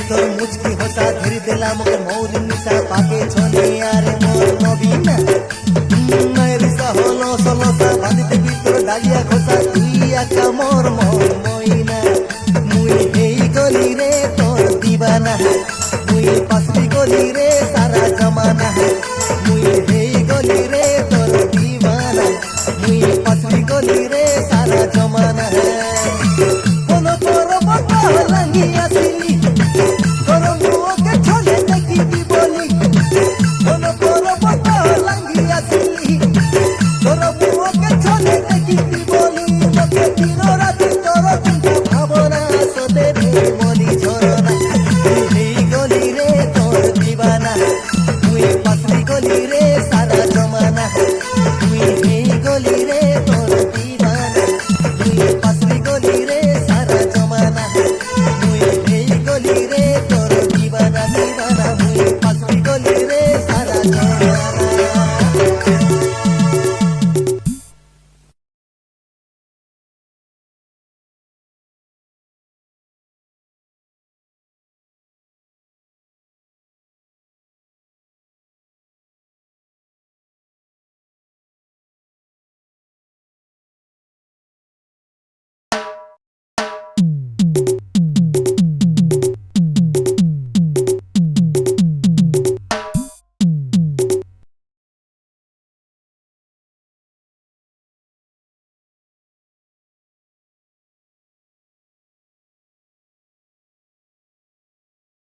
তোর মুচকি হসা ধরি দিলাম ওকে মৌরি নিশা পাকে চলে আরে মোর নবীনা রিসা হলো সলসা বাঁধিতে ভিতর ডালিয়া খোসা তুই একা মোর মন মইনা মুই এই গলি রে তোর দিবানা মুই পাশবি গলি রে সারা জমানা মুই এই গলি রে তোর দিবানা মুই পাশবি গলি রে সারা জমানা কোনো তোর বন্ধা লাঙ্গি আসিলি